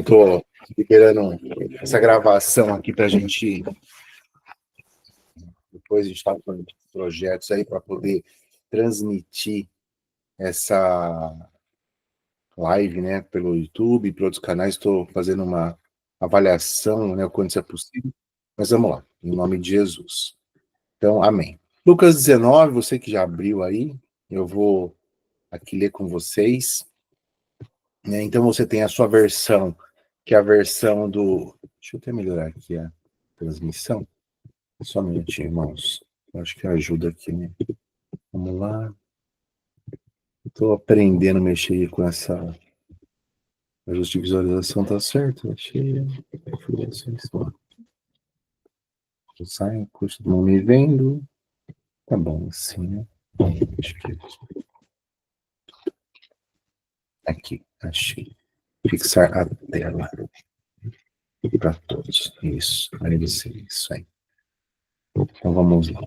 Estou liberando essa gravação aqui para a gente. Depois a gente está com projetos aí para poder transmitir essa live, né, pelo YouTube e para outros canais. Estou fazendo uma avaliação, né, quando isso é possível. Mas vamos lá, em nome de Jesus. Então, amém. Lucas 19, você que já abriu aí, eu vou aqui ler com vocês. Né? Então, você tem a sua versão, que é a versão do... Deixa eu até melhorar aqui a transmissão. Só um minutinho, irmãos. Eu acho que ajuda aqui, né? Vamos lá. Estou aprendendo a mexer com essa... Ajuste de visualização tá certo? Achei. Sai, custo não me vendo. Tá bom, assim, né? Acho que... Aqui, achei. Fixar a tela. Para todos. Isso. Aí você, isso aí. Então vamos lá.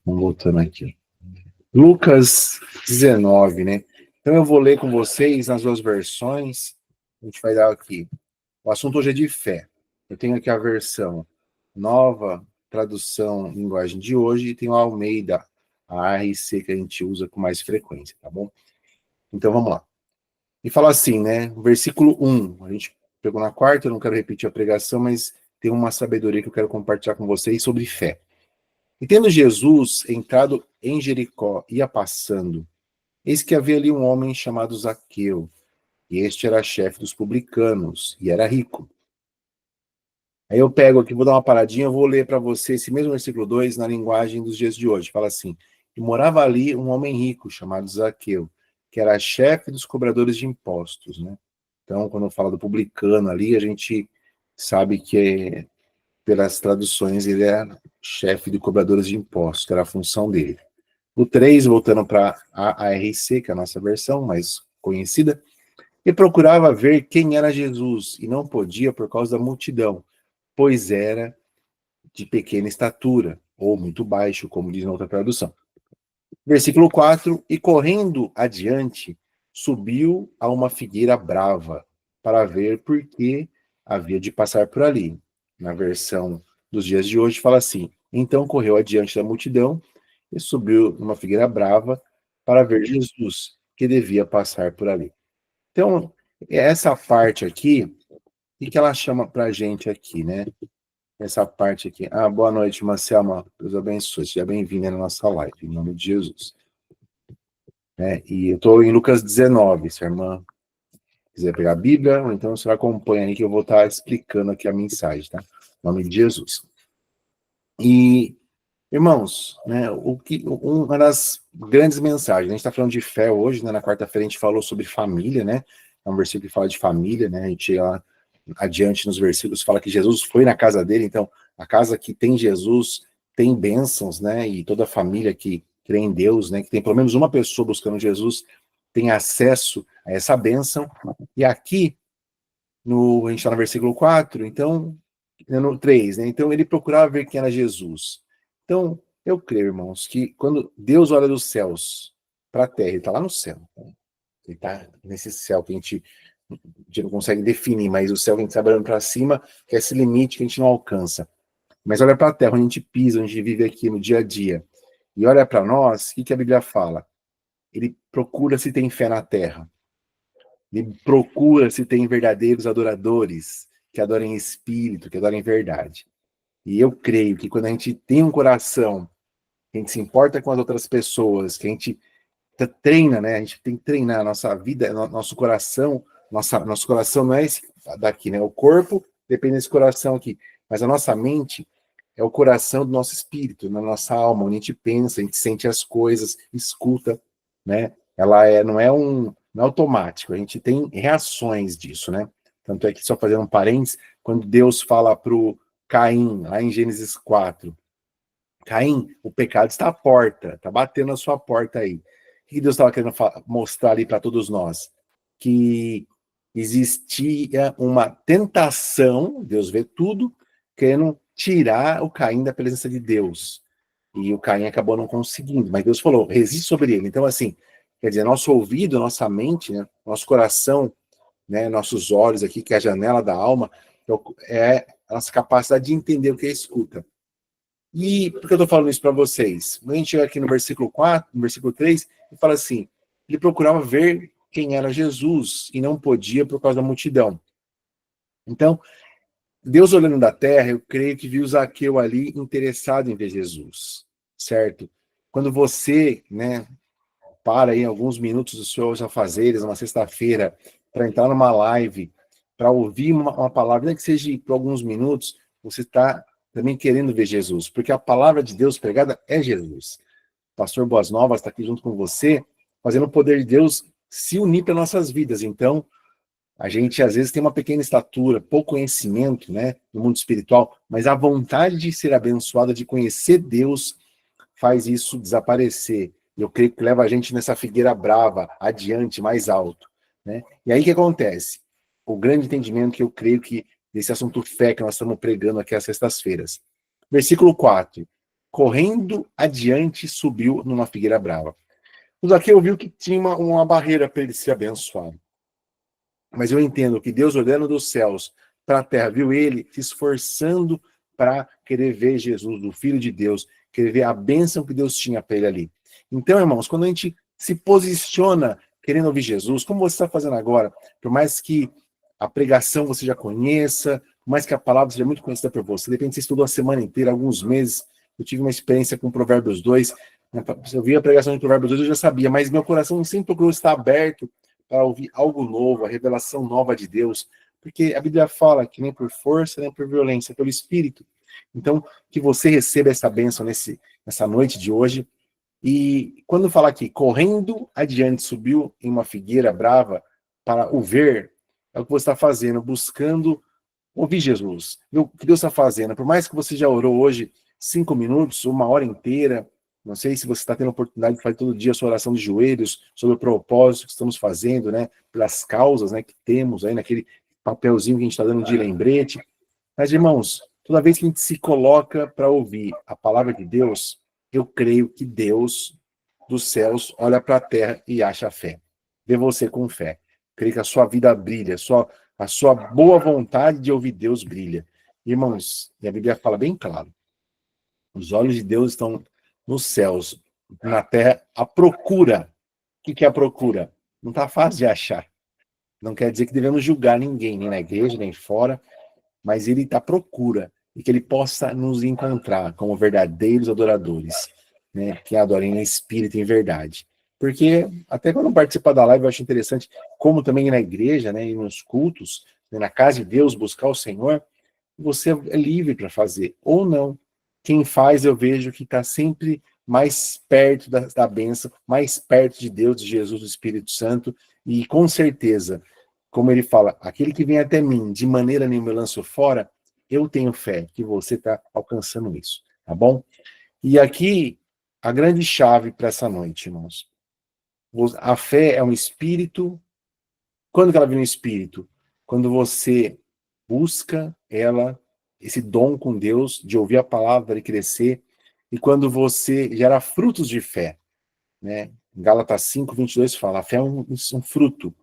Vamos voltando aqui. Lucas 19, né? Então eu vou ler com vocês nas duas versões. A gente vai dar aqui. O assunto hoje é de fé. Eu tenho aqui a versão nova, tradução linguagem de hoje, e tenho a Almeida, a ARC que a gente usa com mais frequência, tá bom? Então vamos lá. E fala assim, né? Versículo 1. A gente pegou na quarta, eu não quero repetir a pregação, mas tem uma sabedoria que eu quero compartilhar com vocês sobre fé. E tendo Jesus entrado em Jericó, ia passando, eis que havia ali um homem chamado Zaqueu, e este era chefe dos publicanos, e era rico. Aí eu pego aqui, vou dar uma paradinha, eu vou ler para você esse mesmo versículo 2 na linguagem dos dias de hoje. Fala assim, e morava ali um homem rico, chamado Zaqueu, que era chefe dos cobradores de impostos, né? Então, quando fala do publicano ali, a gente sabe que, pelas traduções, ele é chefe de cobradores de impostos, que era a função dele. O 3, voltando para a ARC, que é a nossa versão mais conhecida, e procurava ver quem era Jesus, e não podia por causa da multidão, pois era de pequena estatura, ou muito baixo, como diz na outra tradução. Versículo 4, e correndo adiante, subiu a uma figueira brava, para ver por que havia de passar por ali. Na versão dos dias de hoje fala assim, então correu adiante da multidão, e subiu numa figueira brava, para ver Jesus, que devia passar por ali. Então, essa parte aqui, o que ela chama pra gente aqui, né? Essa parte aqui. Boa noite, Marcelo. Deus abençoe. Seja bem-vindo na nossa live, em nome de Jesus. E eu estou em Lucas 19, se a irmã quiser pegar a Bíblia, ou então você acompanha aí que eu vou estar explicando aqui a mensagem, tá? Em nome de Jesus. E, irmãos, né, uma das grandes mensagens, a gente está falando de fé hoje, né? Na quarta-feira a gente falou sobre família, né? É um versículo que fala de família, né? A gente chega lá adiante nos versículos, fala que Jesus foi na casa dele, então a casa que tem Jesus tem bênçãos, né? E toda a família que crê em Deus, né? Que tem pelo menos uma pessoa buscando Jesus, tem acesso a essa bênção. E aqui, a gente está no versículo 4, então, no 3, né? Então ele procurava ver quem era Jesus. Então, eu creio, irmãos, que quando Deus olha dos céus para a terra, ele está lá no céu. Ele está nesse céu que a gente não consegue definir, mas o céu que a gente está olhando para cima, que é esse limite que a gente não alcança. Mas olha para a terra, onde a gente pisa, onde a gente vive aqui no dia a dia. E olha para nós, o que a Bíblia fala? Ele procura se tem fé na terra. Ele procura se tem verdadeiros adoradores, que adorem em espírito, que adorem em verdade. E eu creio que quando a gente tem um coração, que a gente se importa com as outras pessoas, que a gente treina, né? A gente tem que treinar a nossa vida, nosso coração. Nosso coração não é esse daqui, né? O corpo depende desse coração aqui. Mas a nossa mente é o coração do nosso espírito, na nossa alma, onde a gente pensa, a gente sente as coisas, escuta, né? Ela não é automático, a gente tem reações disso, né? Tanto é que, só fazendo um parênteses, quando Deus fala para o Caim, lá em Gênesis 4, Caim, o pecado está à porta, está batendo na sua porta aí. O que Deus estava querendo mostrar ali para todos nós? Que existia uma tentação, Deus vê tudo, querendo tirar o Caim da presença de Deus. E o Caim acabou não conseguindo, mas Deus falou, resiste sobre ele. Então, assim, quer dizer, nosso ouvido, nossa mente, né, nosso coração, né, nossos olhos aqui, que é a janela da alma, é a nossa capacidade de entender o que é escuta. E por que eu estou falando isso para vocês? Quando a gente chega aqui no versículo 4, no versículo 3, ele fala assim, ele procurava ver quem era Jesus e não podia por causa da multidão. Então, Deus olhando da terra, eu creio que viu Zaqueu ali interessado em ver Jesus, certo? Quando você, né, para aí alguns minutos dos seus afazeres, uma sexta-feira, para entrar numa live, para ouvir uma palavra, nem que seja por alguns minutos, você está também querendo ver Jesus, porque a palavra de Deus pregada é Jesus. O pastor Boas Novas está aqui junto com você, fazendo o poder de Deus se unir para nossas vidas. Então, a gente, às vezes, tem uma pequena estatura, pouco conhecimento, né, no mundo espiritual, mas a vontade de ser abençoada, de conhecer Deus, faz isso desaparecer. Eu creio que leva a gente nessa figueira brava, adiante, mais alto, né? E aí o que acontece? O grande entendimento que eu creio que desse assunto fé que nós estamos pregando aqui às sextas-feiras. Versículo 4. Correndo adiante, subiu numa figueira brava. O Zaqueu viu que tinha uma barreira para ele ser abençoado. Mas eu entendo que Deus, olhando dos céus para a terra, viu ele se esforçando para querer ver Jesus, o Filho de Deus, querer ver a bênção que Deus tinha para ele ali. Então, irmãos, quando a gente se posiciona querendo ouvir Jesus, como você está fazendo agora, por mais que a pregação você já conheça, por mais que a palavra seja muito conhecida por você, de repente você estudou a semana inteira, alguns meses, eu tive uma experiência com Provérbios 2, né, eu vi a pregação de Provérbios 2, eu já sabia, mas meu coração sempre procurou estar aberto para ouvir algo novo, a revelação nova de Deus, porque a Bíblia fala que nem por força, nem por violência, pelo Espírito. Então, que você receba essa bênção nessa noite de hoje. E quando fala aqui, correndo adiante, subiu em uma figueira brava para o ver, é o que você está fazendo, buscando ouvir Jesus. O que Deus está fazendo? Por mais que você já orou hoje 5 minutos, uma hora inteira, não sei se você está tendo a oportunidade de fazer todo dia a sua oração de joelhos, sobre o propósito que estamos fazendo, né? Pelas causas, né, que temos aí naquele papelzinho que a gente está dando de lembrete. Mas, irmãos, toda vez que a gente se coloca para ouvir a palavra de Deus, eu creio que Deus dos céus olha para a terra e acha fé. Vê você com fé. Creio que a sua vida brilha, a sua boa vontade de ouvir Deus brilha. Irmãos, e a Bíblia fala bem claro, os olhos de Deus estão nos céus, na terra, a procura. O que é a procura? Não está fácil de achar. Não quer dizer que devemos julgar ninguém, nem na igreja, nem fora, mas ele está à procura, e que ele possa nos encontrar como verdadeiros adoradores, né, que adorem em espírito e em verdade. Porque, até quando eu participo da live, eu acho interessante, como também na igreja, né, e nos cultos, né, na casa de Deus, buscar o Senhor, você é livre para fazer, ou não. Quem faz, eu vejo que está sempre mais perto da bênção, mais perto de Deus, de Jesus, do Espírito Santo, e com certeza, como ele fala, aquele que vem até mim, de maneira nenhuma eu lanço fora, eu tenho fé que você está alcançando isso, tá bom? E aqui, a grande chave para essa noite, irmãos. A fé é um espírito. Quando que ela vem no espírito? Quando você busca ela, esse dom com Deus, de ouvir a palavra e crescer, e quando você gera frutos de fé, né? Gálatas 5:22 fala, a fé é um fruto.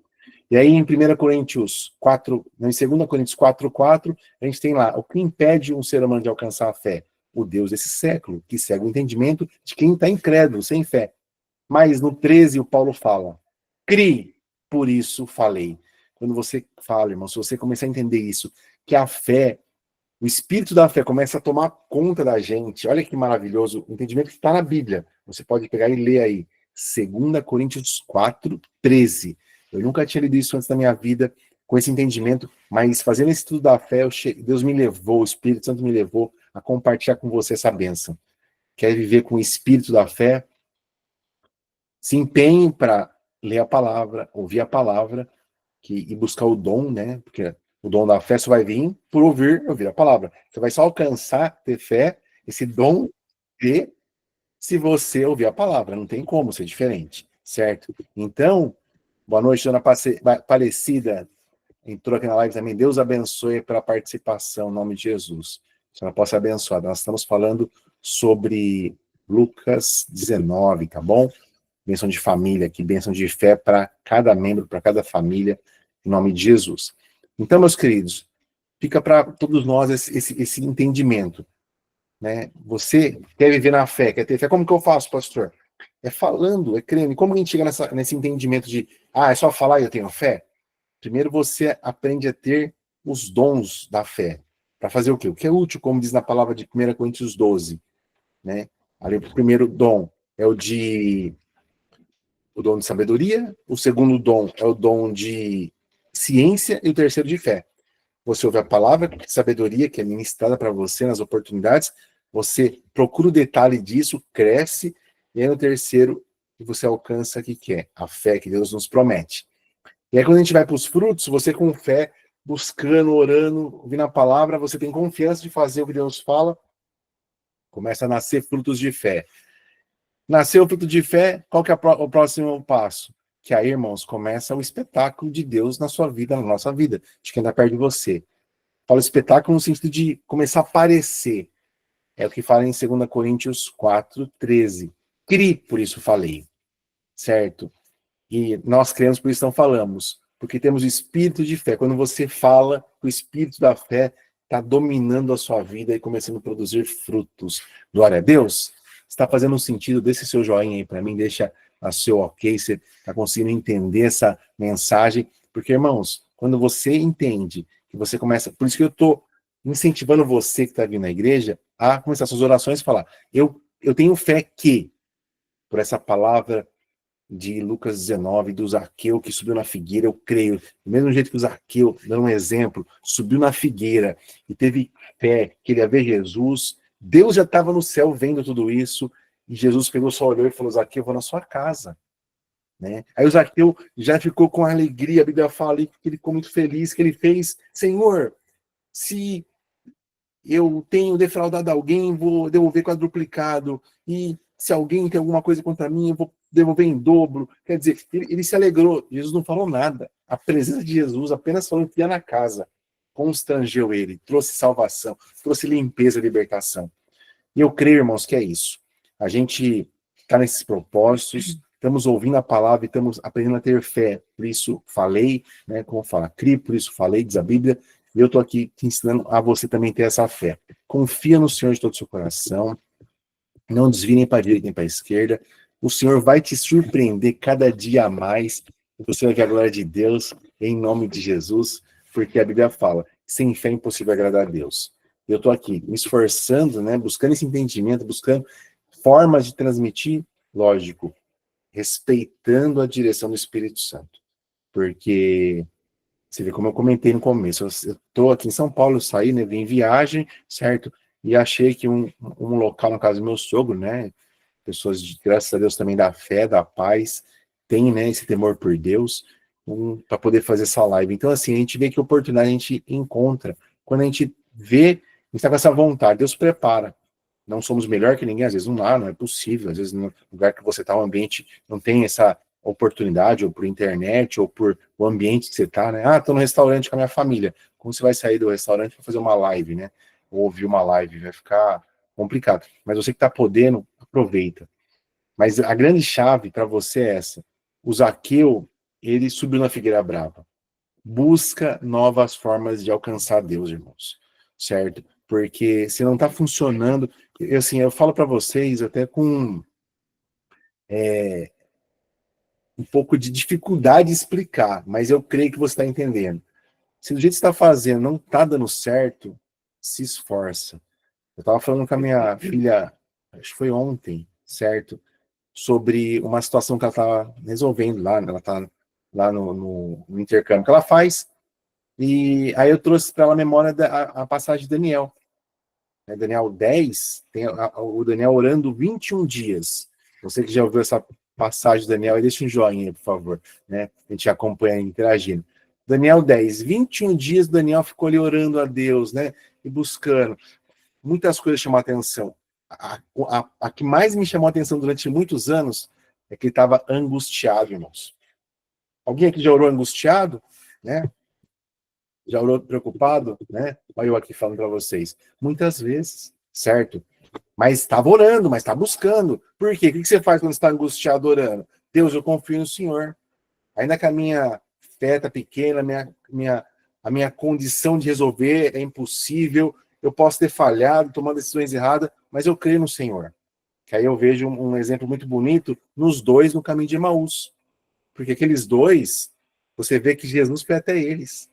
E aí em 1 Coríntios 4, em 2 Coríntios 4:4, a gente tem lá, o que impede um ser humano de alcançar a fé? O Deus desse século, que cega o entendimento de quem está incrédulo, sem fé. Mas no 13 o Paulo fala, crie, por isso falei. Quando você fala, irmão, se você começar a entender isso, que a fé, o espírito da fé começa a tomar conta da gente, olha que maravilhoso, o entendimento que está na Bíblia. Você pode pegar e ler aí, 2 Coríntios 4:13. Eu nunca tinha lido isso antes da minha vida, com esse entendimento, mas fazendo esse estudo da fé, Deus me levou, o Espírito Santo me levou a compartilhar com você essa bênção. Quer viver com o espírito da fé? Se empenhe para ler a palavra, ouvir a palavra, e buscar o dom, né? Porque o dom da fé só vai vir por ouvir a palavra. Você vai só alcançar, ter fé, esse dom, se você ouvir a palavra. Não tem como ser diferente, certo? Então, boa noite, dona Aparecida. Entrou aqui na live também. Deus abençoe pela participação, em nome de Jesus. Que ela possa ser abençoada. Nós estamos falando sobre Lucas 19, tá bom? Bênção de família aqui, bênção de fé para cada membro, para cada família. em nome de Jesus. Então, meus queridos, fica para todos nós esse entendimento, né? Você quer viver na fé, quer ter fé, como que eu faço, pastor? É falando, é crendo. E como a gente chega nesse entendimento de, é só falar e eu tenho fé? Primeiro você aprende a ter os dons da fé. Para fazer o quê? O que é útil, como diz na palavra de 1 Coríntios 12, né? Ali, o primeiro dom é o dom de sabedoria, o segundo dom é o dom de ciência e o terceiro de fé. Você ouve a palavra de sabedoria que é ministrada para você nas oportunidades, você procura o detalhe disso, cresce, e aí no terceiro você alcança o que é? A fé que Deus nos promete. E aí quando a gente vai para os frutos, você com fé, buscando, orando, ouvindo a palavra, você tem confiança de fazer o que Deus fala, começa a nascer frutos de fé. Nasceu o fruto de fé, qual que é o próximo passo? Que aí, irmãos, começa o espetáculo de Deus na sua vida, na nossa vida, de quem está perto de você. Fala espetáculo no sentido de começar a aparecer. É o que fala em 2 Coríntios 4:13. Cri, por isso falei. Certo? E nós cremos, por isso não falamos. Porque temos o espírito de fé. Quando você fala, o espírito da fé está dominando a sua vida e começando a produzir frutos. Glória a Deus. Está fazendo um sentido? Deixa seu joinha aí para mim, deixa a seu ok, você está conseguindo entender essa mensagem. Porque, irmãos, quando você entende que você começa... Por isso que eu estou incentivando você que está vindo na igreja a começar suas orações e falar, eu tenho fé que, por essa palavra de Lucas 19, do Zaqueu que subiu na figueira, eu creio, do mesmo jeito que o Zaqueu, dando um exemplo, subiu na figueira e teve fé que ele ia ver Jesus, Deus já estava no céu vendo tudo isso, e Jesus pegou só, olhou e falou, Zaqueu, eu vou na sua casa. Né? Aí o Zaqueu já ficou com alegria, a Bíblia fala ali que ele ficou muito feliz, que ele fez, Senhor, se eu tenho defraudado alguém, vou devolver quadruplicado, e se alguém tem alguma coisa contra mim, eu vou devolver em dobro. Quer dizer, ele se alegrou, Jesus não falou nada. A presença de Jesus apenas falou que ia na casa, constrangeu ele, trouxe salvação, trouxe limpeza, libertação. E eu creio, irmãos, que é isso. A gente está nesses propósitos, estamos ouvindo a palavra e estamos aprendendo a ter fé. Por isso falei, né? Como fala, crie, por isso falei, diz a Bíblia. E eu estou aqui te ensinando a você também ter essa fé. Confia no Senhor de todo o seu coração. Não desvie nem para a direita nem para a esquerda. O Senhor vai te surpreender cada dia a mais. Você vai ver a glória de Deus em nome de Jesus, porque a Bíblia fala, sem fé é impossível agradar a Deus. Eu estou aqui me esforçando, né, buscando esse entendimento, buscando formas de transmitir, lógico, respeitando a direção do Espírito Santo. Porque, você vê como eu comentei no começo, eu estou aqui em São Paulo, eu saí, né, vim em viagem, certo? E achei que um local, no caso do meu sogro, né, pessoas, graças a Deus, também da fé, da paz, tem, né, esse temor por Deus, para poder fazer essa live. Então, assim, a gente vê que oportunidade a gente encontra, quando a gente vê, a gente está com essa vontade, Deus prepara. Não somos melhor que ninguém, às vezes não há, não é possível, às vezes no lugar que você está, o ambiente não tem essa oportunidade, ou por internet, ou por o ambiente que você está, né? Estou no restaurante com a minha família. Como você vai sair do restaurante para fazer uma live, né? Ou ouvir uma live, vai ficar complicado. Mas você que está podendo, aproveita. Mas a grande chave para você é essa. O Zaqueu, ele subiu na figueira brava. Busca novas formas de alcançar Deus, irmãos. Certo? Porque se não está funcionando... eu falo para vocês até com um pouco de dificuldade de explicar, mas eu creio que você está entendendo. Se do jeito que você está fazendo não está dando certo, se esforça. Eu estava falando com a minha filha, acho que foi ontem, certo? Sobre uma situação que ela está resolvendo lá, ela está lá no intercâmbio que ela faz, e aí eu trouxe para ela a memória da passagem de Daniel. Daniel 10, tem o Daniel orando 21 dias. Você que já ouviu essa passagem de Daniel, deixa um joinha, por favor, né? A gente acompanha interagindo. Daniel 10, 21 dias Daniel ficou ali orando a Deus, né? E buscando. Muitas coisas chamam a atenção. A que mais me chamou a atenção durante muitos anos é que ele estava angustiado, irmãos. Alguém aqui já orou angustiado? Né? Já orou preocupado? Né? Olha eu aqui falando para vocês. Muitas vezes, certo? Mas estava orando, mas está buscando. Por quê? O que você faz quando está angustiado orando? Deus, eu confio no Senhor. Ainda que a minha fé está pequena, a minha condição de resolver é impossível, eu posso ter falhado, tomando decisões erradas, mas eu creio no Senhor. Que aí eu vejo um exemplo muito bonito nos dois no caminho de Emaús. Porque aqueles dois, você vê que Jesus foi até eles.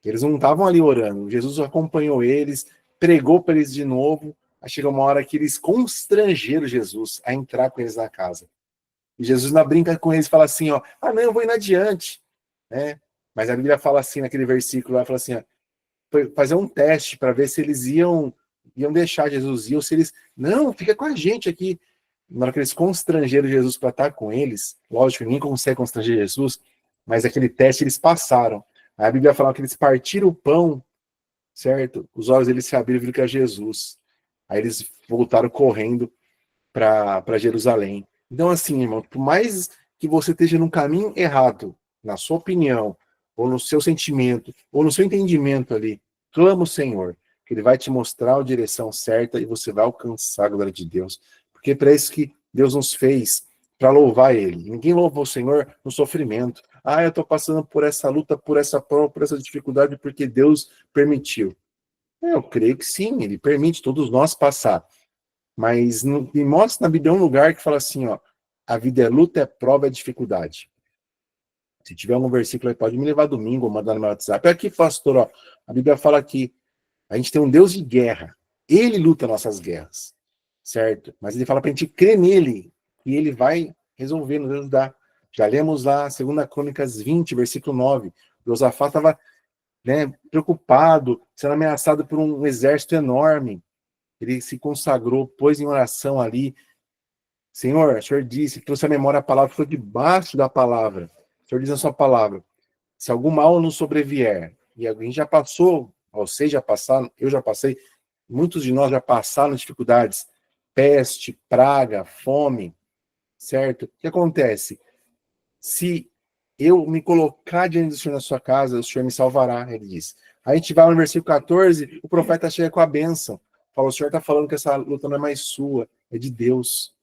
Eles não estavam ali orando. Jesus acompanhou eles, pregou para eles de novo. Aí chega uma hora que eles constrangeram Jesus a entrar com eles na casa. E Jesus não brinca com eles e fala assim, ó, não, eu vou indo adiante. Né? Mas a Bíblia fala assim, naquele versículo lá, fala assim, ó, fazer um teste para ver se eles iam deixar Jesus ir, ou se eles, não, fica com a gente aqui. Na hora que eles constrangeram Jesus para estar com eles, lógico, ninguém consegue constranger Jesus, mas aquele teste eles passaram. A Bíblia fala que eles partiram o pão, certo? Os olhos deles se abriram e viram que era Jesus. Aí eles voltaram correndo para Jerusalém. Então, assim, irmão, por mais que você esteja num caminho errado, na sua opinião, ou no seu sentimento, ou no seu entendimento ali, clama o Senhor, que Ele vai te mostrar a direção certa e você vai alcançar a glória de Deus. Porque é para isso que Deus nos fez, para louvar Ele. Ninguém louva o Senhor no sofrimento. Eu estou passando por essa luta, por essa prova, por essa dificuldade, porque Deus permitiu. Eu creio que sim, Ele permite todos nós passar. Mas me mostra na Bíblia um lugar que fala assim, ó, a vida é luta, é prova, é dificuldade. Se tiver algum versículo aí, pode me levar domingo ou mandar no meu WhatsApp. Aqui, pastor, ó, a Bíblia fala que a gente tem um Deus de guerra. Ele luta nossas guerras, certo? Mas ele fala pra gente crer nele, e ele vai resolver, nos ajudar. Já lemos lá, 2 Crônicas 20, versículo 9. Josafá estava, né, preocupado, sendo ameaçado por um exército enorme. Ele se consagrou, pôs em oração ali. Senhor, o Senhor disse, trouxe a memória a palavra, ficou debaixo da palavra. O Senhor diz a sua palavra, se algum mal nos sobrevier, e alguém já passou, vocês já passaram, eu já passei, muitos de nós já passaram dificuldades, peste, praga, fome, certo? O que acontece? Se eu me colocar diante do Senhor na sua casa, o Senhor me salvará, ele diz. Aí a gente vai no versículo 14, o profeta chega com a bênção. Fala, o Senhor está falando que essa luta não é mais sua, é de Deus.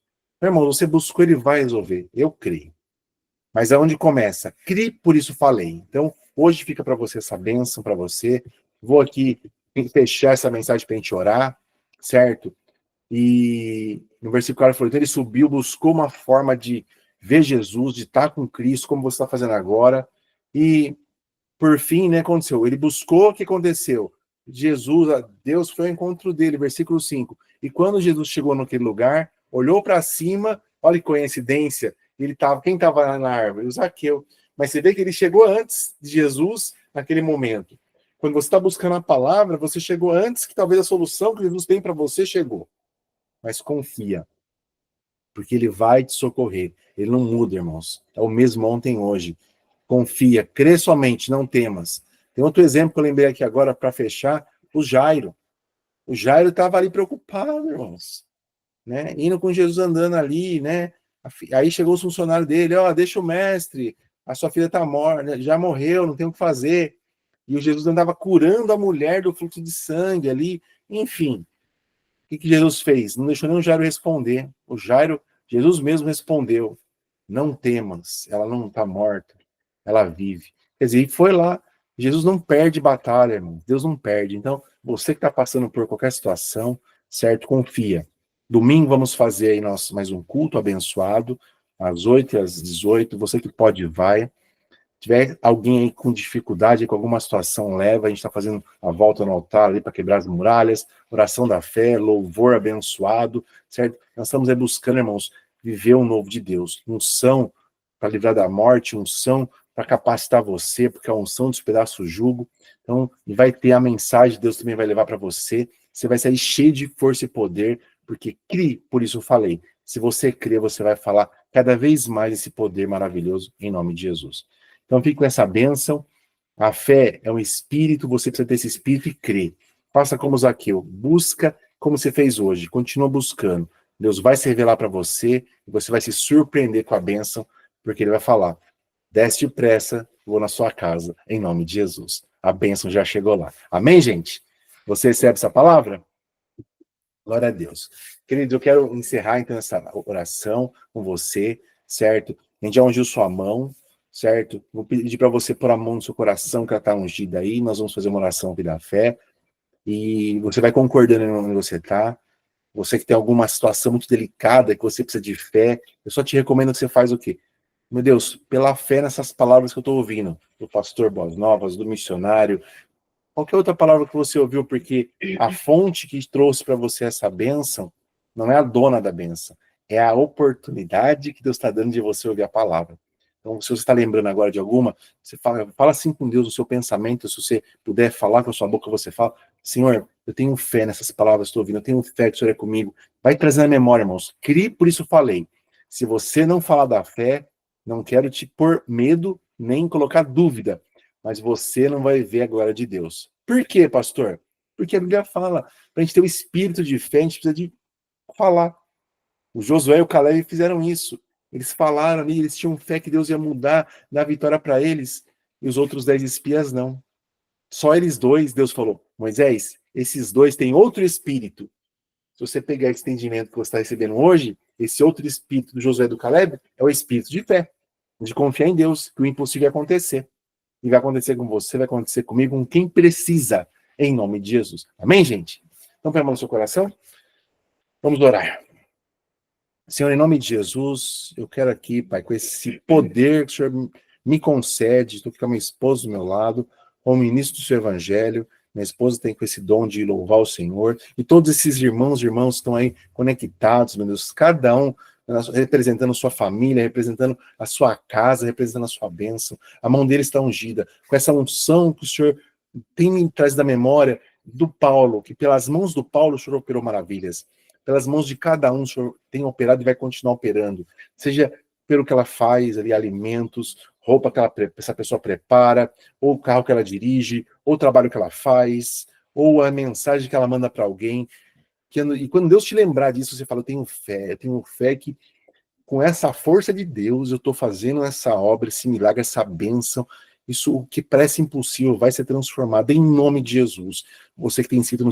Meu irmão, você buscou, ele vai resolver. Eu creio. Mas aonde começa? Crie, por isso falei. Então, hoje fica para você essa bênção para você. Vou aqui fechar essa mensagem para a gente orar, certo? E no versículo 4 falou, então ele subiu, buscou uma forma de ver Jesus, de estar com Cristo, como você está fazendo agora. E, por fim, né, aconteceu. Ele buscou, o que aconteceu? Jesus, Deus foi ao encontro dele, versículo 5. E quando Jesus chegou naquele lugar, olhou para cima, olha que coincidência, quem estava lá na árvore? O Zaqueu. Mas você vê que ele chegou antes de Jesus naquele momento. Quando você está buscando a palavra, você chegou antes que talvez a solução que Jesus tem para você chegou. Mas confia, porque ele vai te socorrer. Ele não muda, irmãos. É o mesmo ontem e hoje. Confia, crê somente, não temas. Tem outro exemplo que eu lembrei aqui agora para fechar, o Jairo. O Jairo estava ali preocupado, irmãos. Né? Indo com Jesus andando ali, né? Aí chegou o funcionário dele, deixa o mestre, a sua filha está morta, já morreu, não tem o que fazer. E o Jesus andava curando a mulher do fluxo de sangue ali, enfim. O que Jesus fez? Não deixou nem o Jairo responder. Jesus mesmo respondeu, não temas, ela não está morta, ela vive. Quer dizer, foi lá. Jesus não perde batalha, irmão. Deus não perde. Então, você que está passando por qualquer situação, certo? Confia. Domingo vamos fazer aí mais um culto abençoado, às 8 e às 18. Você que pode, vai. Se tiver alguém aí com dificuldade, com alguma situação leva, a gente está fazendo a volta no altar ali para quebrar as muralhas, oração da fé, louvor abençoado, certo? Nós estamos aí buscando, irmãos, viver o novo de Deus. Unção para livrar da morte, unção para capacitar você, porque a unção despedaça o jugo. Então, e vai ter a mensagem, Deus também vai levar para você. Você vai sair cheio de força e poder, porque crie, por isso eu falei. Se você crer, você vai falar cada vez mais esse poder maravilhoso em nome de Jesus. Então, fique com essa bênção. A fé é um espírito, você precisa ter esse espírito e crer. Faça como Zaqueu, busca como você fez hoje, continua buscando. Deus vai se revelar para você e você vai se surpreender com a bênção, porque ele vai falar, desce depressa, vou na sua casa, em nome de Jesus. A bênção já chegou lá. Amém, gente? Você recebe essa palavra? Glória a Deus. Querido, eu quero encerrar então essa oração com você, certo? A gente já ungiu sua mão, certo? Vou pedir para você pôr a mão no seu coração, que ela está ungida aí, nós vamos fazer uma oração Vida Fé, e você vai concordando onde você está. Você que tem alguma situação muito delicada, que você precisa de fé, eu só te recomendo que você faz o quê? Meu Deus, pela fé nessas palavras que eu estou ouvindo, do pastor Boas Novas, do missionário, qualquer outra palavra que você ouviu, porque a fonte que trouxe para você essa bênção não é a dona da bênção, é a oportunidade que Deus está dando de você ouvir a palavra. Então, se você está lembrando agora de alguma, você fala assim com Deus no seu pensamento, se você puder falar com a sua boca, você fala, Senhor, eu tenho fé nessas palavras que estou ouvindo, eu tenho fé que o Senhor é comigo. Vai trazendo a memória, irmãos. Crie, por isso falei. Se você não falar da fé, não quero te pôr medo, nem colocar dúvida, mas você não vai ver a glória de Deus. Por quê, pastor? Porque a Bíblia fala, para a gente ter o espírito de fé, a gente precisa de falar. O Josué e o Caleb fizeram isso. Eles falaram ali, eles tinham fé que Deus ia mudar, dar vitória para eles, e os outros 10 espias não. Só eles dois, Deus falou, Moisés, esses dois têm outro espírito. Se você pegar esse entendimento que você está recebendo hoje, esse outro espírito do Josué e do Caleb é o espírito de fé, de confiar em Deus, que o impossível vai acontecer. E vai acontecer com você, vai acontecer comigo, com quem precisa, em nome de Jesus. Amém, gente? Então, põe a mão no seu coração. Vamos orar. Senhor, em nome de Jesus, eu quero aqui, Pai, com esse poder que o Senhor me concede, estou aqui com a minha esposa do meu lado, como ministro do seu evangelho, minha esposa tem com esse dom de louvar o Senhor, e todos esses irmãos e irmãs estão aí conectados, meu Deus, cada um representando sua família, representando a sua casa, representando a sua bênção, a mão dele está ungida, com essa unção que o Senhor tem me trazido da memória do Paulo, que pelas mãos do Paulo o Senhor operou maravilhas. Pelas mãos de cada um, o Senhor tem operado e vai continuar operando. Seja pelo que ela faz, ali, alimentos, roupa que essa pessoa prepara, ou o carro que ela dirige, ou o trabalho que ela faz, ou a mensagem que ela manda para alguém. E quando Deus te lembrar disso, você fala, eu tenho fé que com essa força de Deus, eu estou fazendo essa obra, esse milagre, essa bênção. Isso, o que parece impossível, vai ser transformado em nome de Jesus. Você que tem sido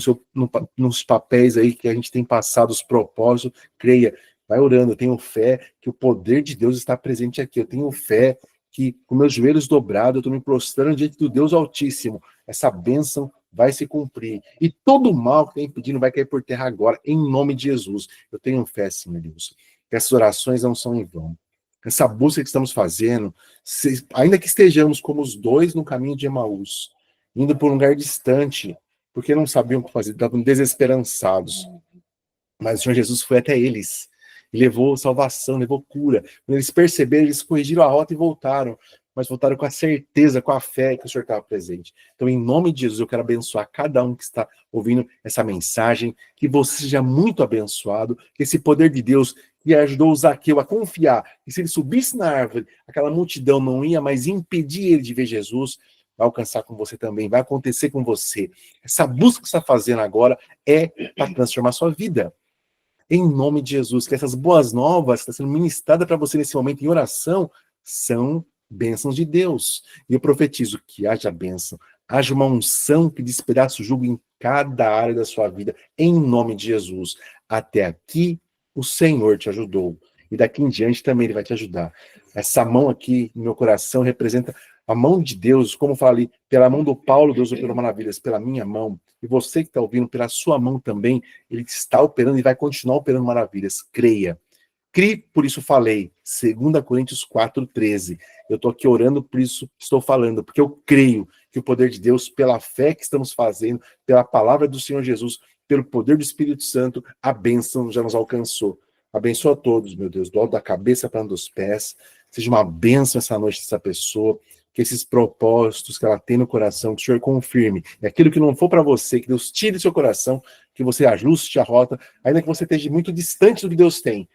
nos papéis aí que a gente tem passado, os propósitos, creia, vai orando. Eu tenho fé que o poder de Deus está presente aqui. Eu tenho fé que, com meus joelhos dobrados, eu estou me prostrando diante do Deus Altíssimo. Essa bênção vai se cumprir. E todo mal que está impedindo vai cair por terra agora, em nome de Jesus. Eu tenho fé, sim, meu Deus, que essas orações não são em vão. Essa busca que estamos fazendo, ainda que estejamos como os dois no caminho de Emaús, indo por um lugar distante, porque não sabiam o que fazer, estavam desesperançados. Mas o Senhor Jesus foi até eles, e levou salvação, levou cura. Quando eles perceberam, eles corrigiram a rota e voltaram, mas voltaram com a certeza, com a fé que o Senhor estava presente. Então, em nome de Jesus, eu quero abençoar cada um que está ouvindo essa mensagem, que você seja muito abençoado, que esse poder de Deus que ajudou o Zaqueu a confiar, que se ele subisse na árvore, aquela multidão não ia mais impedir ele de ver Jesus, vai alcançar com você também, vai acontecer com você. Essa busca que você está fazendo agora é para transformar a sua vida. Em nome de Jesus, que essas boas novas que estão sendo ministradas para você nesse momento em oração são bênçãos de Deus. E eu profetizo que haja bênção, haja uma unção que despedaça o jugo em cada área da sua vida, em nome de Jesus. Até aqui o Senhor te ajudou. E daqui em diante também Ele vai te ajudar. Essa mão aqui no meu coração representa a mão de Deus, como eu falei, pela mão do Paulo, Deus operou maravilhas, pela minha mão. E você que está ouvindo, pela sua mão também, Ele está operando e vai continuar operando maravilhas. Creia. Crie, por isso falei. 2 Coríntios 4:13. Eu estou aqui orando, por isso estou falando, porque eu creio que o poder de Deus, pela fé que estamos fazendo, pela palavra do Senhor Jesus, pelo poder do Espírito Santo, a bênção já nos alcançou. Abençoa a todos, meu Deus, do alto da cabeça para dos pés. Seja uma bênção essa noite dessa pessoa, que esses propósitos que ela tem no coração, que o Senhor confirme. E aquilo que não for para você, que Deus tire do seu coração, que você ajuste a rota, ainda que você esteja muito distante do que Deus tem,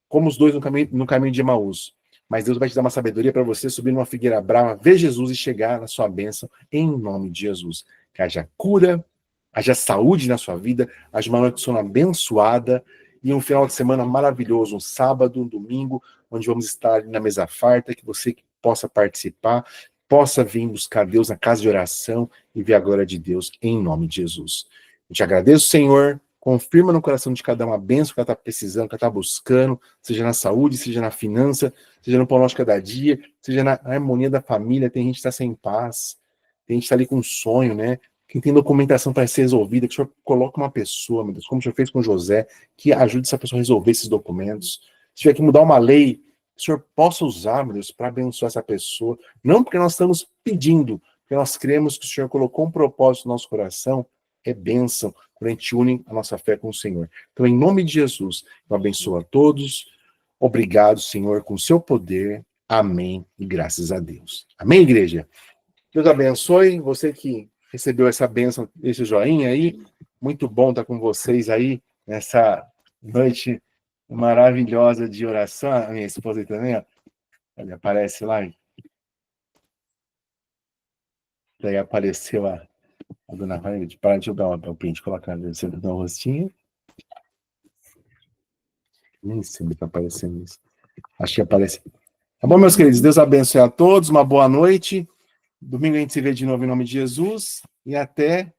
como os dois no caminho de Emaús. Mas Deus vai te dar uma sabedoria para você subir numa figueira brava, ver Jesus e chegar na sua bênção, em nome de Jesus. Que haja cura, haja saúde na sua vida, haja uma noite de sono abençoada e um final de semana maravilhoso, um sábado, um domingo, onde vamos estar na mesa farta, que você possa participar, possa vir buscar Deus na casa de oração e ver a glória de Deus, em nome de Jesus. Eu te agradeço, Senhor, confirma no coração de cada um a bênção que ela está precisando, que ela está buscando, seja na saúde, seja na finança, seja no pão nosso cada dia, seja na harmonia da família. Tem gente que está sem paz, tem gente que está ali com um sonho, né? Quem tem documentação para ser resolvida, que o senhor coloque uma pessoa, meu Deus, como o senhor fez com José, que ajude essa pessoa a resolver esses documentos. Se tiver que mudar uma lei, que o senhor possa usar, meu Deus, para abençoar essa pessoa. Não porque nós estamos pedindo, porque nós cremos que o senhor colocou um propósito no nosso coração, é bênção, quando a gente une a nossa fé com o Senhor. Então, em nome de Jesus, eu abençoo a todos. Obrigado, Senhor, com o seu poder. Amém. E graças a Deus. Amém, igreja? Deus abençoe. Você que recebeu essa bênção, esse joinha aí. Muito bom estar com vocês aí nessa noite maravilhosa de oração. A minha esposa aí também, ó. Ele aparece lá. Daí apareceu a dona Rainha. Deixa eu dar um print, colocar no rostinho. Nem sei se está aparecendo isso. Acho que aparece. Tá bom, meus queridos? Deus abençoe a todos. Uma boa noite. Domingo a gente se vê de novo em nome de Jesus. E até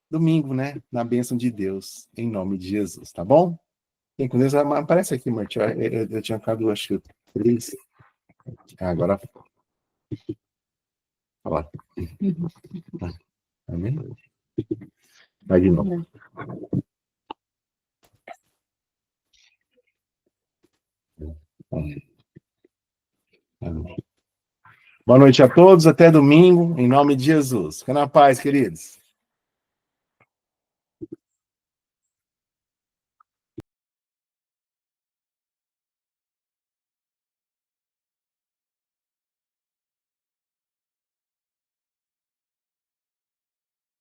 domingo, né? Na bênção de Deus. Em nome de Jesus, tá bom? Quem com Deus aparece aqui, Martinho. Eu tinha ficado, acho que 3. Agora. Olha lá. Amém? Vai de novo. Amém. Boa noite a todos, até domingo, em nome de Jesus. Fica na paz, queridos.